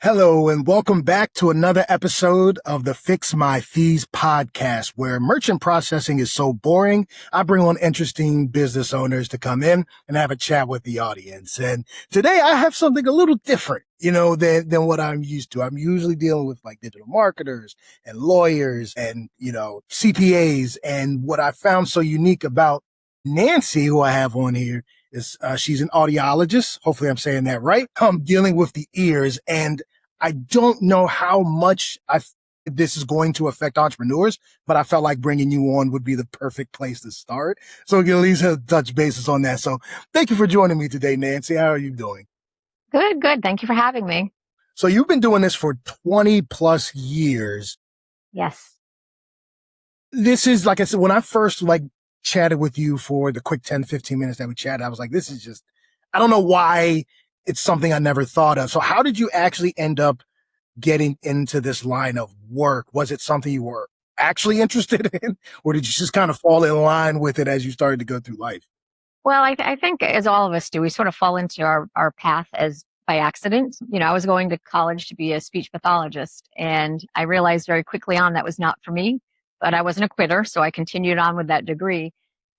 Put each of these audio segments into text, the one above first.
Hello and welcome back to another episode of the Fix My Fees podcast, where merchant processing is so boring. I bring on interesting business owners to come in and have a chat with the audience. And today I have something a little different, than what I'm used to. I'm usually dealing with like digital marketers and lawyers and, CPAs. And what I found so unique about Nancy, who I have on here, is she's an audiologist. Hopefully I'm saying that right. I'm dealing with the ears, and I don't know how much this is going to affect entrepreneurs, but I felt like bringing you on would be the perfect place to start. So we can at least have touch bases on that. So thank you for joining me today, Nancy. How are you doing? Good. Thank you for having me. So you've been doing this for 20 plus years. Yes. This is, like I said, when I first chatted with you for the quick 10, 15 minutes that we chatted, I was like, this is just, I don't know why it's something I never thought of. So how did you actually end up getting into this line of work? Was it something you were actually interested in, or did you just kind of fall in line with it as you started to go through life? Well, I think as all of us do, we sort of fall into our path as by accident. I was going to college to be a speech pathologist, and I realized very quickly on that was not for me, but I wasn't a quitter. So I continued on with that degree.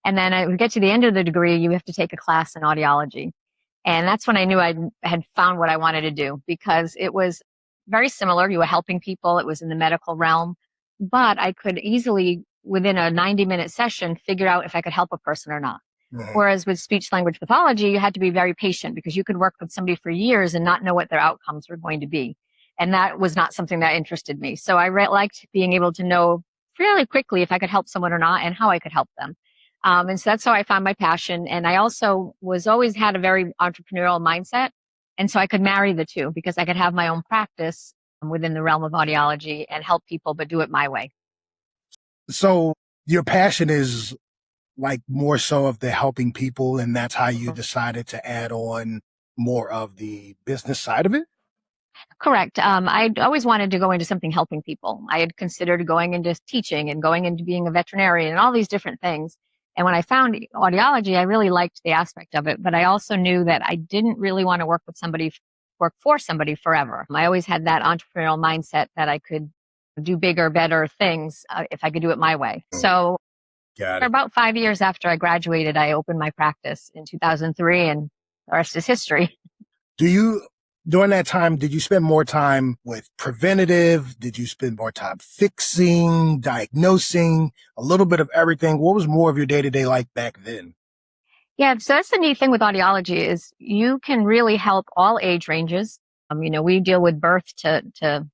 And then I would get to the end of the degree, you have to take a class in audiology. And that's when I knew I had found what I wanted to do, because it was very similar. You were helping people. It was in the medical realm, but I could easily, within a 90-minute session, figure out if I could help a person or not. Right. Whereas with speech language pathology, you had to be very patient, because you could work with somebody for years and not know what their outcomes were going to be. And that was not something that interested me. So I liked being able to know fairly quickly if I could help someone or not and how I could help them. And so that's how I found my passion. And I also always had a very entrepreneurial mindset. And so I could marry the two, because I could have my own practice within the realm of audiology and help people, but do it my way. So your passion is more so of the helping people, and that's how you decided to add on more of the business side of it? Correct. I always wanted to go into something helping people. I had considered going into teaching and going into being a veterinarian and all these different things. And when I found audiology, I really liked the aspect of it, but I also knew that I didn't really want to work for somebody forever. I always had that entrepreneurial mindset that I could do bigger, better things if I could do it my way. So for about 5 years after I graduated, I opened my practice in 2003, and the rest is history. During that time, did you spend more time with preventative? Did you spend more time fixing, diagnosing, a little bit of everything? What was more of your day-to-day like back then? Yeah, so that's the neat thing with audiology is you can really help all age ranges. We deal with birth to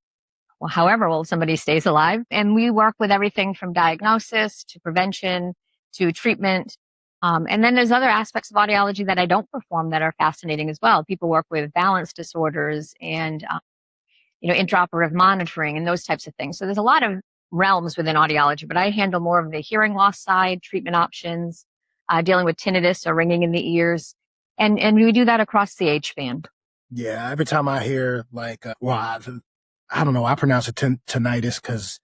however old somebody stays alive. And we work with everything from diagnosis to prevention to treatment. And then there's other aspects of audiology that I don't perform that are fascinating as well. People work with balance disorders and, intraoperative monitoring and those types of things. So there's a lot of realms within audiology, but I handle more of the hearing loss side, treatment options, dealing with tinnitus or ringing in the ears. And we do that across the age span. Yeah, every time I hear I don't know, I pronounce it tinnitus because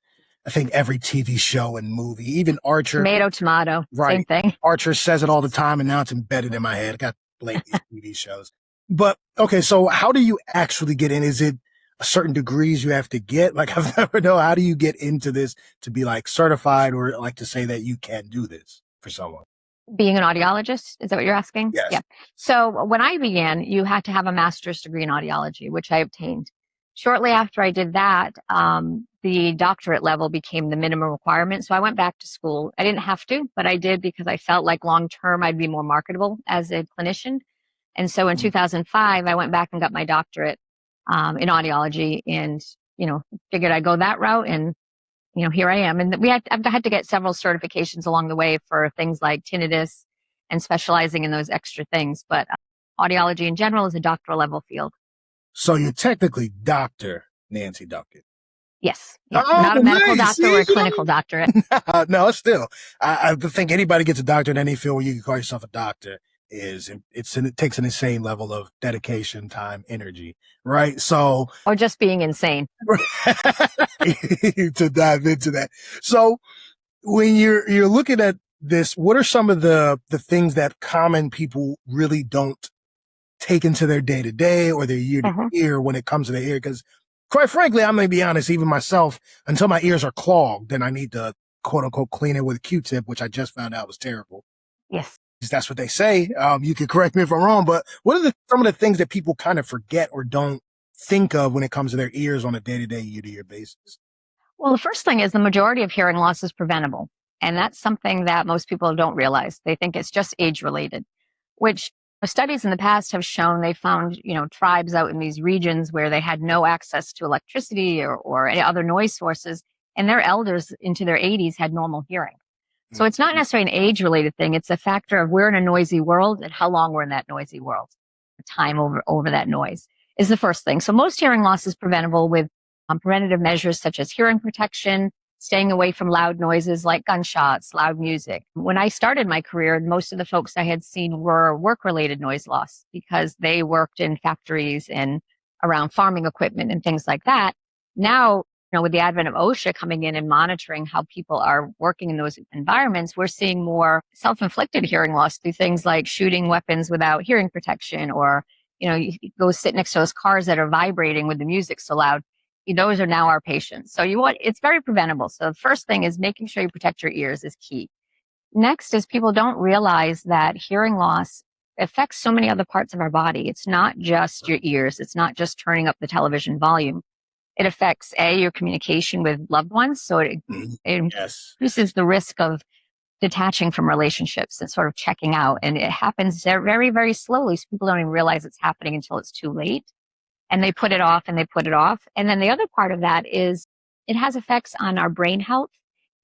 I think every TV show and movie, even Archer. Tomato, right, same thing. Archer says it all the time, and now it's embedded in my head. I got blamed these TV shows. But, okay, so how do you actually get in? Is it a certain degrees you have to get? I've never know, how do you get into this to be certified or to say that you can do this for someone? Being an audiologist, is that what you're asking? Yes. Yeah. So when I began, you had to have a master's degree in audiology, which I obtained. Shortly after I did that, the doctorate level became the minimum requirement. So I went back to school. I didn't have to, but I did because I felt like long term I'd be more marketable as a clinician. And so in 2005, I went back and got my doctorate in audiology, and figured I'd go that route. And here I am. And I've had to get several certifications along the way for things like tinnitus and specializing in those extra things. But audiology in general is a doctoral level field. So you're technically Dr. Nancy Duncan. Yes. Yeah. Not a medical doctor or a clinical doctorate. No, still. I think anybody gets a doctorate in any field where you can call yourself a doctor it takes an insane level of dedication, time, energy, right? So. Or just being insane. To dive into that. So when you're looking at this, what are some of the things that common people really don't take into their day to day or their year to year when it comes to their ear. Because quite frankly, I'm going to be honest, even myself, until my ears are clogged, then I need to quote unquote clean it with a Q-tip, which I just found out was terrible. Yes. That's what they say. You can correct me if I'm wrong, but what are some of the things that people kind of forget or don't think of when it comes to their ears on a day-to-day, year-to-year basis? Well, the first thing is the majority of hearing loss is preventable. And that's something that most people don't realize. They think it's just age related, which studies in the past have shown. They found, tribes out in these regions where they had no access to electricity or any other noise sources, and their elders into their 80s had normal hearing. So it's not necessarily an age related thing. It's a factor of we're in a noisy world and how long we're in that noisy world. The time over that noise is the first thing. So most hearing loss is preventable with preventative measures such as hearing protection, staying away from loud noises like gunshots, loud music. When I started my career, most of the folks I had seen were work-related noise loss because they worked in factories and around farming equipment and things like that. Now, with the advent of OSHA coming in and monitoring how people are working in those environments, we're seeing more self-inflicted hearing loss through things like shooting weapons without hearing protection, or, you go sit next to those cars that are vibrating with the music so loud. Those are now our patients. So it's very preventable. So the first thing is making sure you protect your ears is key. Next is people don't realize that hearing loss affects so many other parts of our body. It's not just your ears. It's not just turning up the television volume. It affects your communication with loved ones. So it increases the risk of detaching from relationships and sort of checking out. And it happens very, very slowly. So people don't even realize it's happening until it's too late. And they put it off and they put it off. And then the other part of that is it has effects on our brain health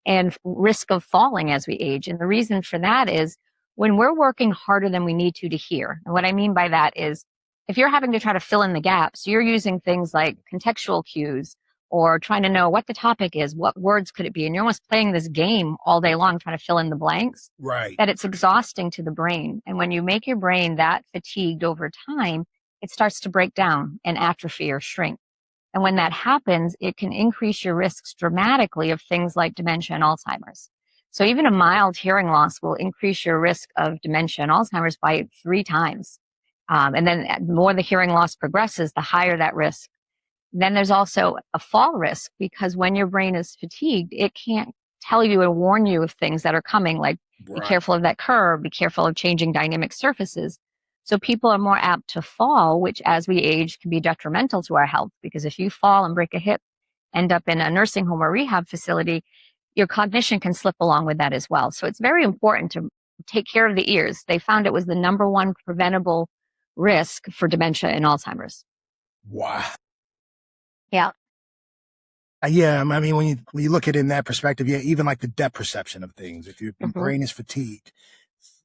and risk of falling as we age. And the reason for that is when we're working harder than we need to hear. And what I mean by that is if you're having to try to fill in the gaps, you're using things like contextual cues or trying to know what the topic is, what words could it be? And you're almost playing this game all day long trying to fill in the blanks. Right. That it's exhausting to the brain. And when you make your brain that fatigued over time, it starts to break down and atrophy or shrink. And when that happens, it can increase your risks dramatically of things like dementia and Alzheimer's. So even a mild hearing loss will increase your risk of dementia and Alzheimer's by 3 times. And then the more the hearing loss progresses, the higher that risk. Then there's also a fall risk because when your brain is fatigued, it can't tell you and warn you of things that are coming, like be careful of that curve, be careful of changing dynamic surfaces. So people are more apt to fall, which as we age can be detrimental to our health, because if you fall and break a hip, end up in a nursing home or rehab facility, your cognition can slip along with that as well. So it's very important to take care of the ears. They found it was the number one preventable risk for dementia and Alzheimer's. Wow. Yeah. Yeah, I mean, when you look at it in that perspective, even like the depth perception of things, if your brain is fatigued,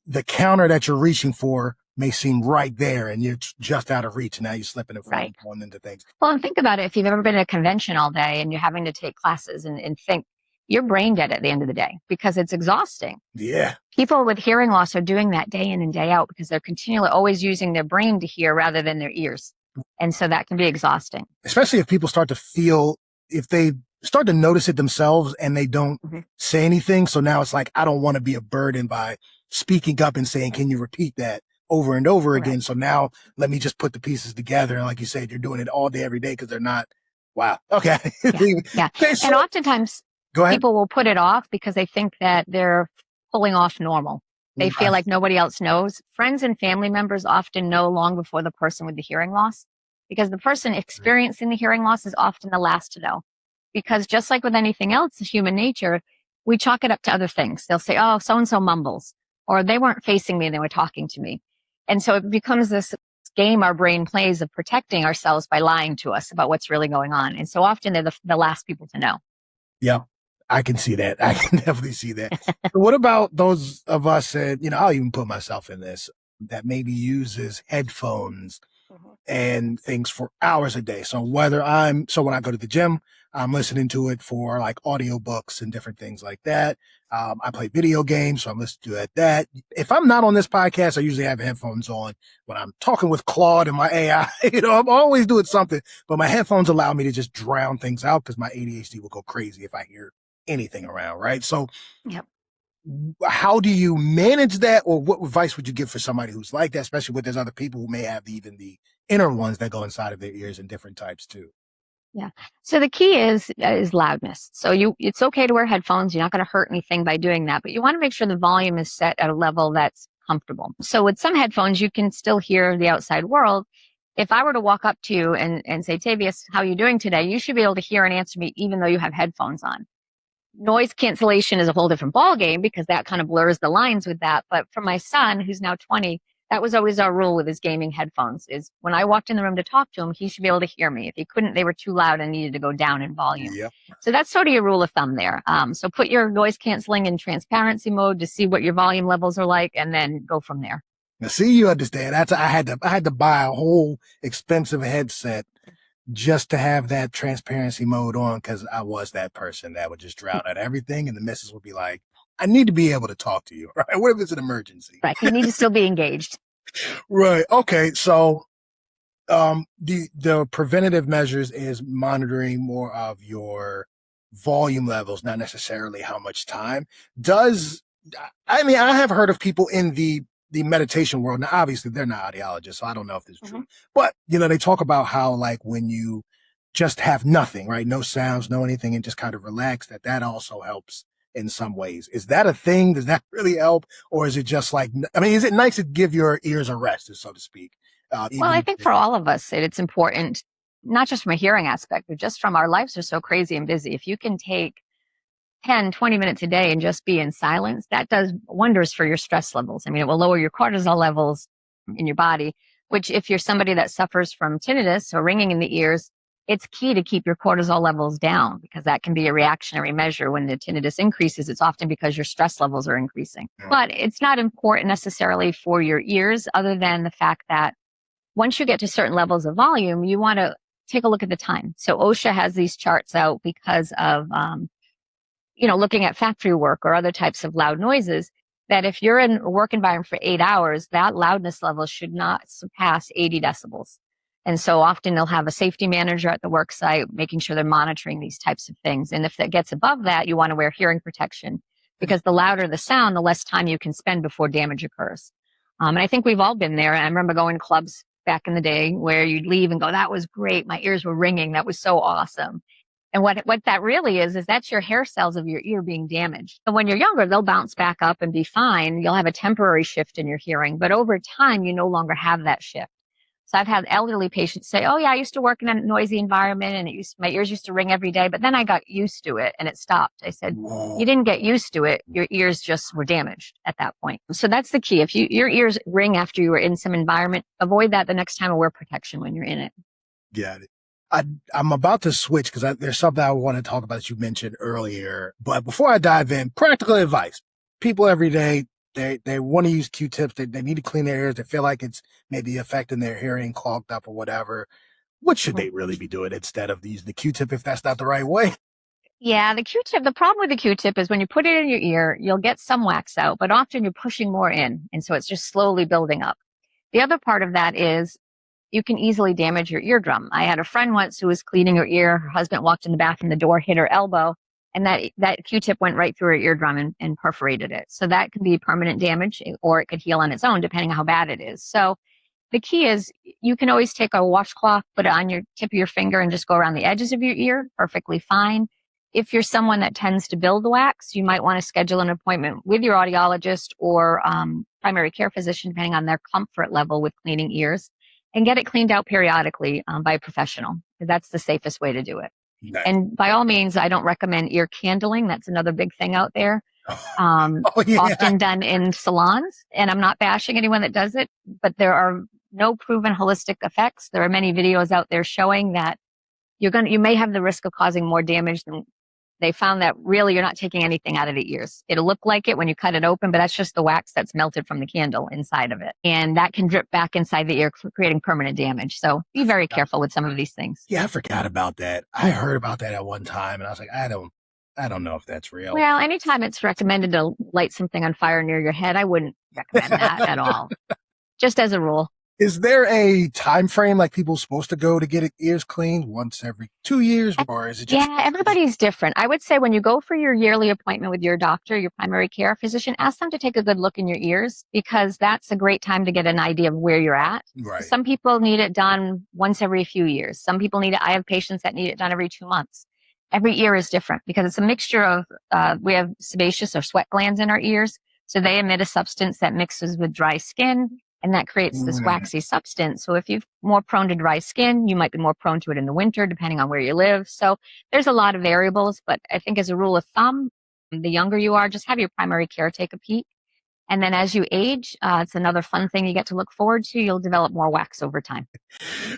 the counter that you're reaching for may seem right there and you're just out of reach. Now you're slipping and falling into things. Well, and think about it. If you've ever been at a convention all day and you're having to take classes and think, you're brain dead at the end of the day because it's exhausting. Yeah. People with hearing loss are doing that day in and day out because they're continually always using their brain to hear rather than their ears. And so that can be exhausting. Especially if people start to feel, if they start to notice it themselves and they don't say anything. So now it's like, I don't want to be a burden by speaking up and saying, can you repeat that over and over again? So now let me just put the pieces together. And like you said, you're doing it all day, every day because they're not, wow. Okay. Yeah. Okay, so, and oftentimes people will put it off because they think that they're pulling off normal. They feel like nobody else knows. Friends and family members often know long before the person with the hearing loss, because the person experiencing the hearing loss is often the last to know. Because just like with anything else, human nature, we chalk it up to other things. They'll say, oh, so-and-so mumbles, or they weren't facing me and they were talking to me. And so it becomes this game our brain plays of protecting ourselves by lying to us about what's really going on. And so often they're the last people to know. Yeah. I can see that. I can definitely see that. What about those of us that, I'll even put myself in this, that maybe uses headphones and things for hours a day. So when I go to the gym, I'm listening to it for like audiobooks and different things like that. I play video games, so I'm listening to that. If I'm not on this podcast, I usually have headphones on when I'm talking with Claude and my AI. I'm always doing something, but my headphones allow me to just drown things out because my ADHD will go crazy if I hear anything around, right? So how do you manage that, or what advice would you give for somebody who's like that, especially with there's other people who may have even the inner ones that go inside of their ears in different types too? Yeah. So the key is loudness. So it's okay to wear headphones. You're not going to hurt anything by doing that, but you want to make sure the volume is set at a level that's comfortable. So with some headphones, you can still hear the outside world. If I were to walk up to you and say, Tavius, how are you doing today? You should be able to hear and answer me even though you have headphones on. Noise cancellation is a whole different ballgame because that kind of blurs the lines with that. But for my son, who's now 20, that was always our rule with his gaming headphones is when I walked in the room to talk to him, he should be able to hear me. If he couldn't, they were too loud and needed to go down in volume. Yep. So that's sort of your rule of thumb there. So put your noise canceling in transparency mode to see what your volume levels are like and then go from there. Now, see, you understand. I had to buy a whole expensive headset just to have that transparency mode on because I was that person that would just drown out everything, and the missus would be like, "I need to be able to talk to you, right? What if it's an emergency?" Right. You need to still be engaged. Right. Okay. So, the preventative measures is monitoring more of your volume levels, not necessarily how much time. I have heard of people in the meditation world. Now, obviously, they're not audiologists, so I don't know if this is true. But, they talk about how, like, when you just have nothing, right? No sounds, no anything, and just kind of relax, that also helps in some ways. Is that a thing? Does that really help? Or is it just like, is it nice to give your ears a rest, so to speak? Well, I think for all of us, it's important, not just from a hearing aspect, but just from our lives are so crazy and busy. If you can take 10, 20 minutes a day and just be in silence, that does wonders for your stress levels. It will lower your cortisol levels in your body, which if you're somebody that suffers from tinnitus or ringing in the ears, it's key to keep your cortisol levels down because that can be a reactionary measure. When the tinnitus increases, it's often because your stress levels are increasing. But it's not important necessarily for your ears other than the fact that once you get to certain levels of volume, you want to take a look at the time. So OSHA has these charts out because of looking at factory work or other types of loud noises, that if you're in a work environment for 8 hours, that loudness level should not surpass 80 decibels. And so often they'll have a safety manager at the work site, making sure they're monitoring these types of things. And if that gets above that, you want to wear hearing protection because the louder the sound, the less time you can spend before damage occurs. And I think we've all been there. I remember going to clubs back in the day where you'd leave and go, that was great. My ears were ringing. That was so awesome. And what that really is that's your hair cells of your ear being damaged. And when you're younger, they'll bounce back up and be fine. You'll have a temporary shift in your hearing, but over time, you no longer have that shift. So I've had elderly patients say, oh yeah, I used to work in a noisy environment and my ears used to ring every day, but then I got used to it and it stopped. I said, you didn't get used to it. Your ears just were damaged at that point. So that's the key. If your ears ring after you were in some environment, avoid that the next time and wear protection when you're in it. Got it. I'm about to switch because there's something I want to talk about that you mentioned earlier. But before I dive in, practical advice. People every day, they want to use Q-tips. They need to clean their ears. They feel like it's maybe affecting their hearing, clogged up or whatever. What should they really be doing instead of using the Q-tip if that's not the right way? Yeah, the Q-tip, the problem with the Q-tip is when you put it in your ear, you'll get some wax out, but often you're pushing more in. And so it's just slowly building up. The other part of that is you can easily damage your eardrum. I had a friend once who was cleaning her ear. Her husband walked in the bathroom, the door hit her elbow, and that Q-tip went right through her eardrum and perforated it. So that can be permanent damage, or it could heal on its own, depending on how bad it is. So the key is you can always take a washcloth, put it on your tip of your finger, and just go around the edges of your ear, perfectly fine. If you're someone that tends to build wax, you might want to schedule an appointment with your audiologist or primary care physician, depending on their comfort level with cleaning ears, and get it cleaned out periodically by a professional. That's the safest way to do it. Nice. And by all means, I don't recommend ear candling. That's another big thing out there. Often done in salons. And I'm not bashing anyone that does it, but there are no proven holistic effects. There are many videos out there showing that you may have the risk of causing more damage than they found. That really you're not taking anything out of the ears. It'll look like it when you cut it open, but that's just the wax that's melted from the candle inside of it. And that can drip back inside the ear, creating permanent damage. So be very careful with some of these things. Yeah, I forgot about that. I heard about that at one time and I was like, I don't know if that's real. Well, anytime it's recommended to light something on fire near your head, I wouldn't recommend that at all. Just as a rule. Is there a time frame like people supposed to go to get ears cleaned once every 2 years, or is it just? Yeah, everybody's different. I would say when you go for your yearly appointment with your doctor, your primary care physician, ask them to take a good look in your ears because that's a great time to get an idea of where you're at. Right. Some people need it done once every few years. Some people need it. I have patients that need it done every 2 months. Every ear is different because it's a mixture of, we have sebaceous or sweat glands in our ears. So they emit a substance that mixes with dry skin and that creates this Mm. waxy substance. So if you're more prone to dry skin, you might be more prone to it in the winter, depending on where you live. So there's a lot of variables, but I think as a rule of thumb, the younger you are, just have your primary care take a peek. And then as you age, it's another fun thing you get to look forward to. You'll develop more wax over time.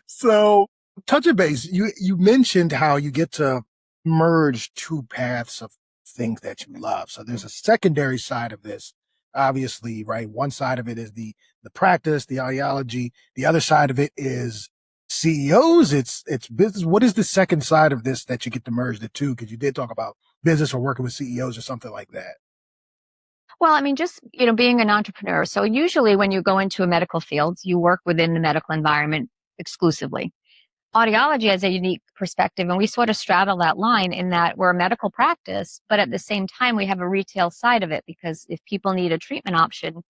So, touching base, you mentioned how you get to merge two paths of things that you love. So there's a secondary side of this, obviously, right? One side of it is the practice, the audiology. The other side of it is CEOs. It's business. What is the second side of this that you get to merge the two? Because you did talk about business or working with CEOs or something like that. Well, I mean, just, being an entrepreneur. So usually when you go into a medical field, you work within the medical environment exclusively. Audiology has a unique perspective, and we sort of straddle that line in that we're a medical practice, but at the same time, we have a retail side of it because if people need a treatment option,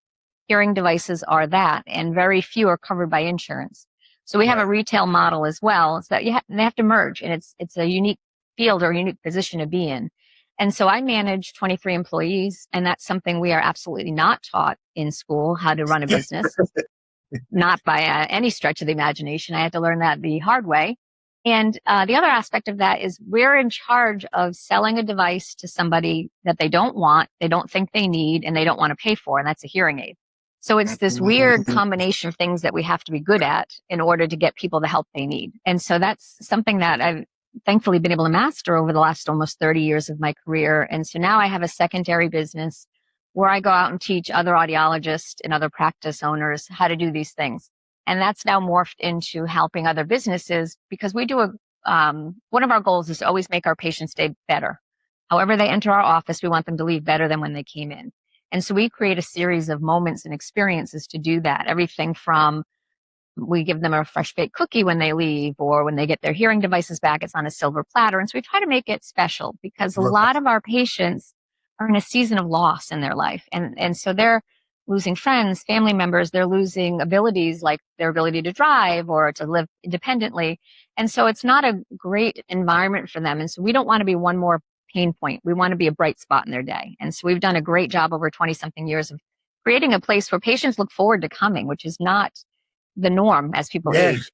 hearing devices are that, and very few are covered by insurance. So we have Right. a retail model as well. So that they have to merge, and it's a unique field or unique position to be in. And so I manage 23 employees, and that's something we are absolutely not taught in school how to run a business, not by any stretch of the imagination. I had to learn that the hard way. And the other aspect of that is we're in charge of selling a device to somebody that they don't want, they don't think they need, and they don't want to pay for, and that's a hearing aid. So it's this weird combination of things that we have to be good at in order to get people the help they need. And so that's something that I've thankfully been able to master over the last almost 30 years of my career. And so now I have a secondary business where I go out and teach other audiologists and other practice owners how to do these things. And that's now morphed into helping other businesses because we do one of our goals is to always make our patients stay better. However they enter our office, we want them to leave better than when they came in. And so we create a series of moments and experiences to do that. Everything from we give them a fresh baked cookie when they leave, or when they get their hearing devices back, it's on a silver platter. And so we try to make it special because a lot of our patients are in a season of loss in their life. And so they're losing friends, family members, they're losing abilities like their ability to drive or to live independently. And so it's not a great environment for them. And so we don't want to be one more pain point. We want to be a bright spot in their day. And so we've done a great job over 20 something years of creating a place where patients look forward to coming, which is not the norm as people Yeah. age.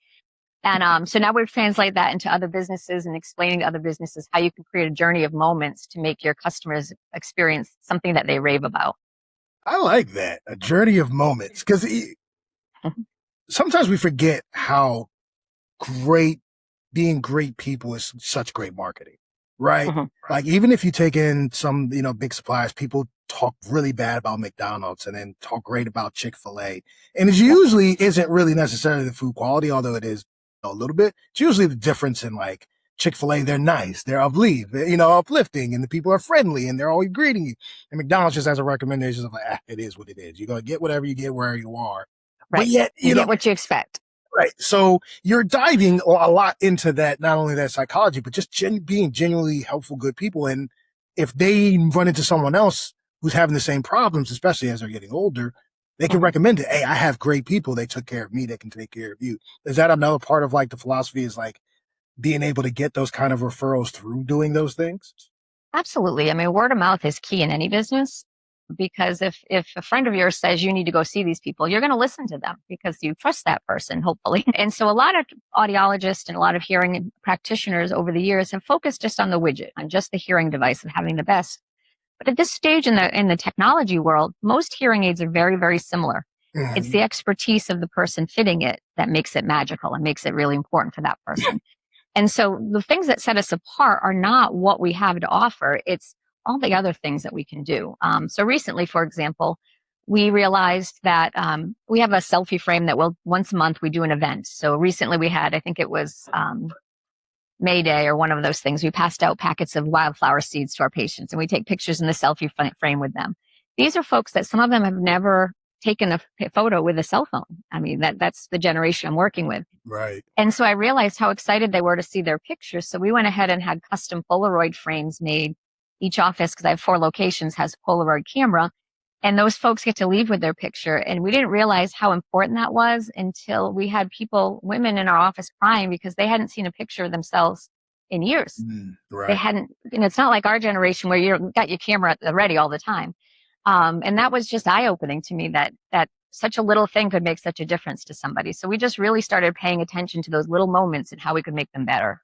And so now we've translated that into other businesses and explaining to other businesses how you can create a journey of moments to make your customers experience something that they rave about. I like that. A journey of moments. Because sometimes we forget how great being great people is such great marketing, right? Mhm. Like, even if you take in some, big suppliers, people talk really bad about McDonald's and then talk great about Chick-fil-A. And it usually isn't really necessarily the food quality, although it is a little bit. It's usually the difference in, like, Chick-fil-A, they're nice, they're uplifting, and the people are friendly and they're always greeting you. And McDonald's just has a recommendation of like, it is what it is. You're going to get whatever you get where you are. But Right. yet, You get what you expect. right. So you're diving a lot into that, not only that psychology, but just being genuinely helpful, good people. And if they run into someone else who's having the same problems, especially as they're getting older, they can Mhm. recommend it. Hey, I have great people. They took care of me. They can take care of you. Is that another part of like the philosophy is like being able to get those kind of referrals through doing those things? Absolutely. I mean, word of mouth is key in any business because if a friend of yours says you need to go see these people, you're going to listen to them because you trust that person, hopefully. And so a lot of audiologists and a lot of hearing practitioners over the years have focused just on the widget, on just the hearing device and having the best. But at this stage in the technology world, most hearing aids are very, very similar. It's the expertise of the person fitting it that makes it magical and makes it really important for that person. And so the things that set us apart are not what we have to offer. It's all the other things that we can do. So recently, for example, we realized that we have a selfie frame that will once a month we do an event. So recently we had, I think it was May Day or one of those things. We passed out packets of wildflower seeds to our patients and we take pictures in the selfie frame with them. These are folks that some of them have never taken a photo with a cell phone. I mean, that's the generation I'm working with. Right. And so I realized how excited they were to see their pictures. So we went ahead and had custom Polaroid frames made. Each office, because I have 4 locations, has a Polaroid camera. And those folks get to leave with their picture. And we didn't realize how important that was until we had women in our office crying because they hadn't seen a picture of themselves in years. They Right. hadn't, it's not like our generation where you've got your camera at the ready all the time. And that was just eye-opening to me that such a little thing could make such a difference to somebody. So we just really started paying attention to those little moments and how we could make them better.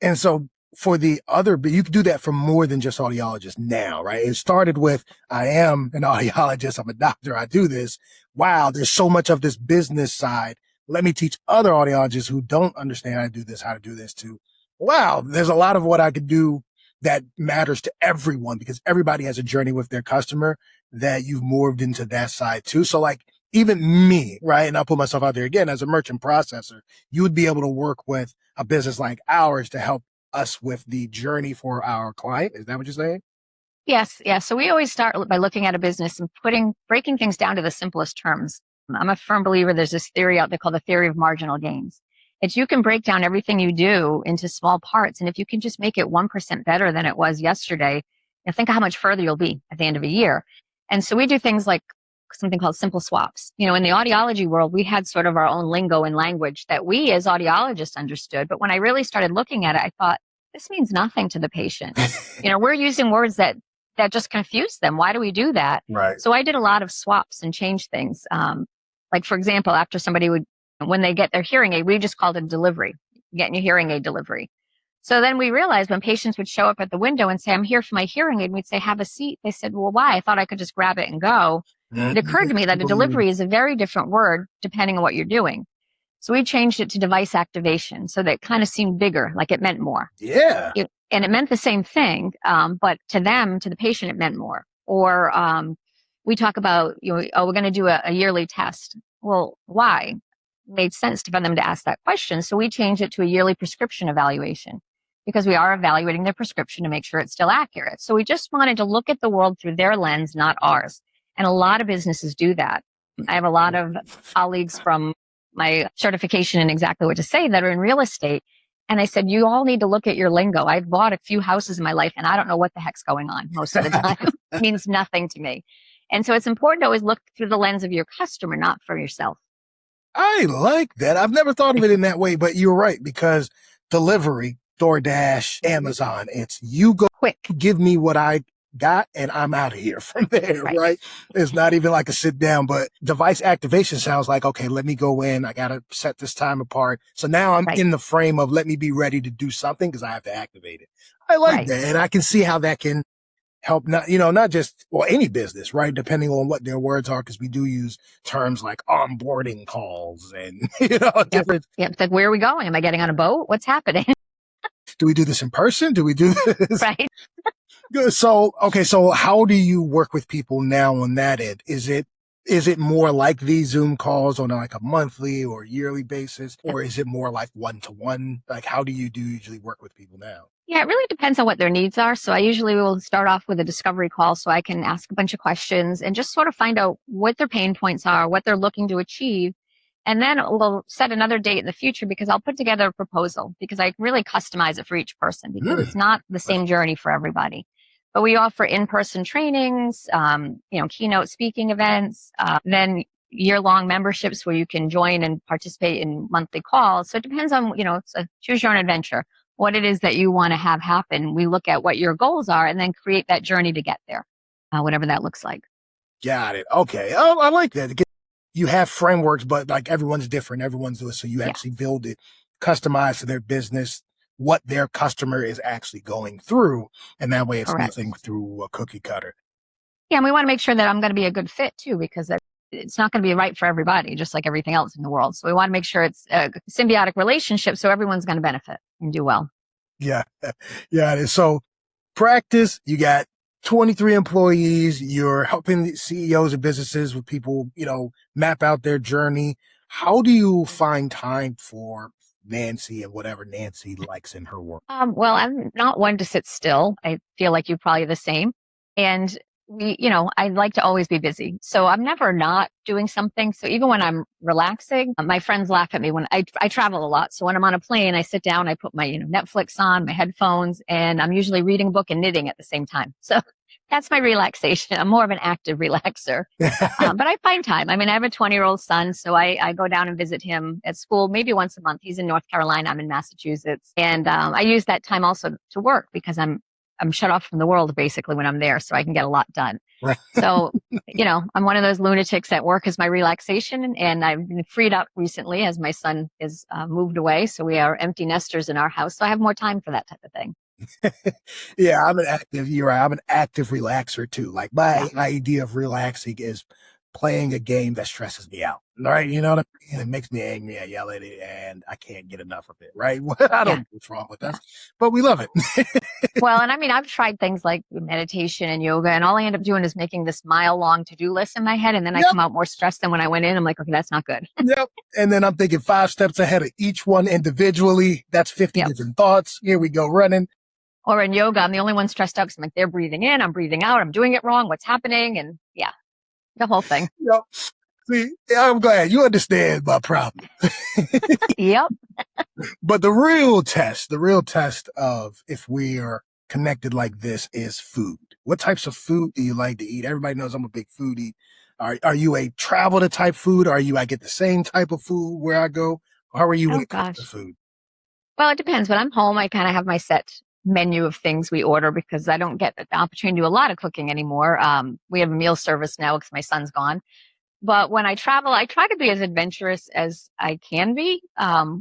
And so but you can do that for more than just audiologists now, right? It started with, I am an audiologist. I'm a doctor. I do this. Wow. There's so much of this business side. Let me teach other audiologists who don't understand how to do this too. Wow. There's a lot of what I could do that matters to everyone because everybody has a journey with their customer that you've morphed into that side too. So like even me, right? And I'll put myself out there again as a merchant processor, you would be able to work with a business like ours to help us with the journey for our client. Is that what you're saying? Yes, yes. So we always start by looking at a business and breaking things down to the simplest terms. I'm a firm believer there's this theory out there called the theory of marginal gains. It's you can break down everything you do into small parts. And if you can just make it 1% better than it was yesterday, think of how much further you'll be at the end of a year. And so we do things like something called simple swaps. In the audiology world, we had sort of our own lingo and language that we as audiologists understood. But when I really started looking at it, I thought, this means nothing to the patient. We're using words that just confuse them. Why do we do that? Right. So I did a lot of swaps and changed things. Like, for example, after when they get their hearing aid, we just called it a delivery, getting your hearing aid delivery. So then we realized when patients would show up at the window and say, I'm here for my hearing aid, and we'd say, have a seat. They said, well, why? I thought I could just grab it and go. It occurred to me that a delivery is a very different word depending on what you're doing. So we changed it to device activation so that it kind of seemed bigger, like it meant more. Yeah. And it meant the same thing, but to the patient, it meant more. Or we talk about, we're going to do a yearly test. Well, why? It made sense for them to ask that question. So we changed it to a yearly prescription evaluation because we are evaluating their prescription to make sure it's still accurate. So we just wanted to look at the world through their lens, not ours. And a lot of businesses do that. I have a lot of colleagues from my certification in exactly what to say that are in real estate. And I said, you all need to look at your lingo. I've bought a few houses in my life and I don't know what the heck's going on most of the time. It means nothing to me. And so it's important to always look through the lens of your customer, not for yourself. I like that. I've never thought of it in that way, but you're right because delivery, DoorDash, Amazon, it's you go Quick. Give me what I got and I'm out of here from there, right? It's not even like a sit down, but device activation sounds like, okay, let me go in. I got to set this time apart. So now I'm in the frame of let me be ready to do something because I have to activate it. I like that. And I can see how that can help not just, any business, right? Depending on what their words are, because we do use terms like onboarding calls and, different. Yep. It's like, where are we going? Am I getting on a boat? What's happening? Do we do this in person? Do we do this? Right. So, okay. So how do you work with people now on that end? Is it more like these Zoom calls on like a monthly or yearly basis, or is it more like one-to-one? Like, how do you usually work with people now? Yeah, it really depends on what their needs are. So I usually will start off with a discovery call so I can ask a bunch of questions and just sort of find out what their pain points are, what they're looking to achieve. And then we'll set another date in the future because I'll put together a proposal because I really customize it for each person because it's not the same journey for everybody. But we offer in-person trainings, keynote speaking events, then year-long memberships where you can join and participate in monthly calls. So it depends on, it's a choose your own adventure. What it is that you want to have happen. We look at what your goals are and then create that journey to get there, whatever that looks like. Got it. Okay. Oh, I like that. You have frameworks, but like everyone's different. Everyone's doing so you actually build it customized to their business, what their customer is actually going through. And that way it's nothing through a cookie cutter. Yeah. And we want to make sure that I'm going to be a good fit too, because it's not going to be right for everybody, just like everything else in the world. So we want to make sure it's a symbiotic relationship so everyone's going to benefit and do well. Yeah. Yeah. So practice, you got 23 employees. You're helping CEOs of businesses with people, map out their journey. How do you find time for Nancy and whatever Nancy likes in her work? Well, I'm not one to sit still. I feel like you're probably the same. And I like to always be busy. So I'm never not doing something. So even when I'm relaxing, my friends laugh at me when I travel a lot. So when I'm on a plane, I sit down, I put my, Netflix on, my headphones, and I'm usually reading a book and knitting at the same time. So that's my relaxation. I'm more of an active relaxer. But I find time. I mean, I have a 20-year-old son, so I go down and visit him at school maybe once a month. He's in North Carolina. I'm in Massachusetts. And I use that time also to work because I'm shut off from the world basically when I'm there, so I can get a lot done. Right. So, I'm one of those lunatics at work is my relaxation, and I've been freed up recently as my son is moved away. So we are empty nesters in our house, so I have more time for that type of thing. Yeah, you're right. I'm an active relaxer too. Like Yeah, my idea of relaxing is playing a game that stresses me out. Right. You know what I mean? It makes me angry. I yell at it and I can't get enough of it. Right. I don't yeah, know what's wrong with yeah. us, but we love it. Well, and I mean, I've tried things like meditation and yoga, and all I end up doing is making this mile-long to-do list in my head, and then I Yep. come out more stressed than when I went in. I'm like, okay, that's not good. Yep. And then I'm thinking 5 steps ahead of each one individually. That's 50 Yep. different thoughts. Here we go running. Or in yoga, I'm the only one stressed out because I'm like, they're breathing in, I'm breathing out, I'm doing it wrong. What's happening? And yeah, the whole thing. Yep. See, I'm glad you understand my problem. Yep. But the real test of if we are connected like this is food. What types of food do you like to eat? Everybody knows I'm a big foodie. Are you a travel to type food? Are you, I get the same type of food where I go? How are you when Oh it comes to gosh. food? Well, it depends. When I'm home, I kind of have my set menu of things we order because I don't get the opportunity to do a lot of cooking anymore. We have a meal service now because my son's gone. But when I travel, I try to be as adventurous as I can be,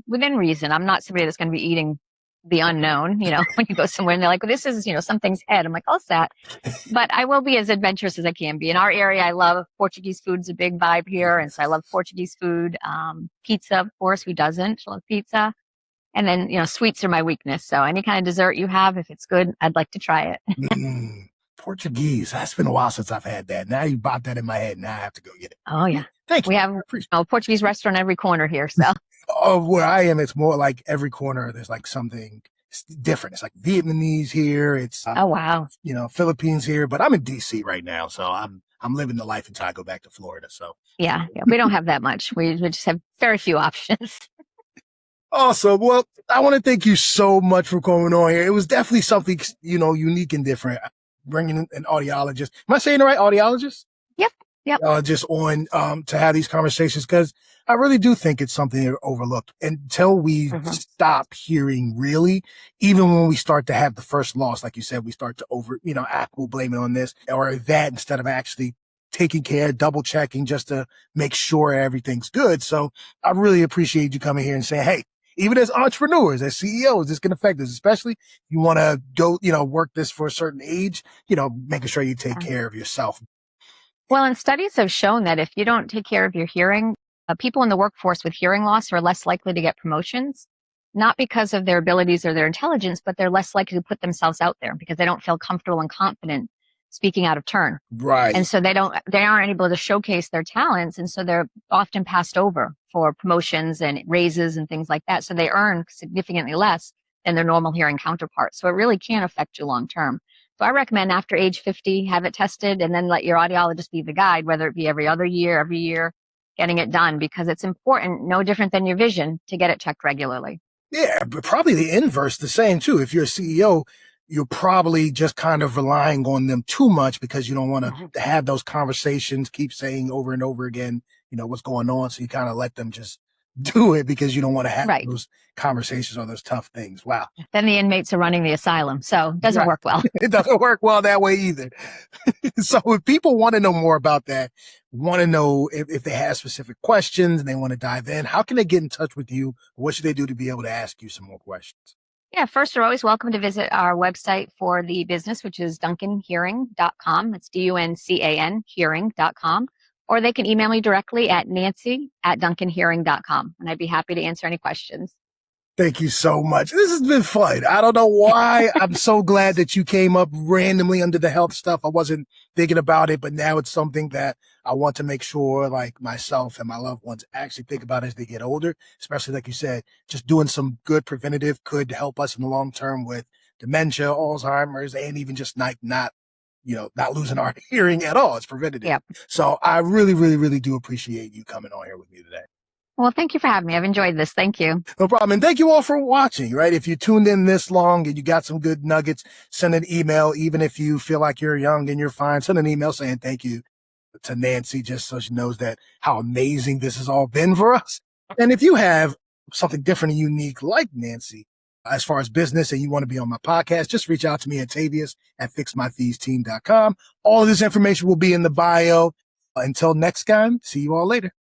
within reason. I'm not somebody that's going to be eating the unknown, when you go somewhere and they're like, well, this is, something's head. I'm like, oh, it's that. But I will be as adventurous as I can be. In our area, I love Portuguese food's a big vibe here. And so I love Portuguese food. Pizza, of course, who doesn't love pizza? And then, sweets are my weakness. So any kind of dessert you have, if it's good, I'd like to try it. Mm, Portuguese. That's been a while since I've had that. Now you bought that in my head. Now I have to go get it. Oh, yeah. Thank you. We have I appreciate a Portuguese restaurant every corner here. So, of where I am, it's more like every corner there's like something different. It's like Vietnamese here. It's oh, wow. Philippines here. But I'm in DC right now, so I'm living the life until I go back to Florida. So Yeah. We don't have that much. We just have very few options. awesome. Well, I want to thank you so much for coming on here. It was definitely something unique and different. Bringing in an audiologist. Am I saying the right audiologist? Yep. Yep. Just on to have these conversations because I really do think it's something overlooked until we stop hearing really, even when we start to have the first loss, like you said, we start to act, we'll blame it on this or that instead of actually taking care, double checking just to make sure everything's good. So I really appreciate you coming here and saying, hey, even as entrepreneurs, as CEOs, this can affect us, especially if you want to go, work this for a certain age, making sure you take care of yourself. Well, and studies have shown that if you don't take care of your hearing, people in the workforce with hearing loss are less likely to get promotions, not because of their abilities or their intelligence, but they're less likely to put themselves out there because they don't feel comfortable and confident speaking out of turn. Right. And so they aren't able to showcase their talents. And so they're often passed over for promotions and raises and things like that. So they earn significantly less than their normal hearing counterparts. So it really can affect you long term. So I recommend after age 50, have it tested and then let your audiologist be the guide, whether it be every other year, every year, getting it done because it's important, no different than your vision, to get it checked regularly. Yeah, but probably the inverse, the same too. If you're a CEO, you're probably just kind of relying on them too much because you don't want to have those conversations, keep saying over and over again, what's going on. So you kind of let them just do it because you don't want to have those conversations or those tough things. Wow. Then the inmates are running the asylum. So it doesn't work well. It doesn't work well that way either. So if people want to know more about that, want to know if they have specific questions and they want to dive in, how can they get in touch with you? What should they do to be able to ask you some more questions? Yeah, first, you're always welcome to visit our website for the business, which is duncanhearing.com. That's DUNCAN hearing.com. Or they can email me directly at nancy@duncanhearing.com. And I'd be happy to answer any questions. Thank you so much. This has been fun. I don't know why. I'm so glad that you came up randomly under the health stuff. I wasn't thinking about it, but now it's something that I want to make sure like myself and my loved ones actually think about as they get older, especially like you said, just doing some good preventative could help us in the long term with dementia, Alzheimer's, and even just like not not losing our hearing at all. It's preventative. Yep. So I really, really, really do appreciate you coming on here with me today. Well, thank you for having me. I've enjoyed this. Thank you. No problem. And thank you all for watching, right? If you tuned in this long and you got some good nuggets, send an email. Even if you feel like you're young and you're fine, send an email saying thank you to Nancy, just so she knows that how amazing this has all been for us. And if you have something different and unique like Nancy, as far as business, and you want to be on my podcast, just reach out to me at Tavius@fixmyfeesteam.com. All of this information will be in the bio. Until next time, see you all later.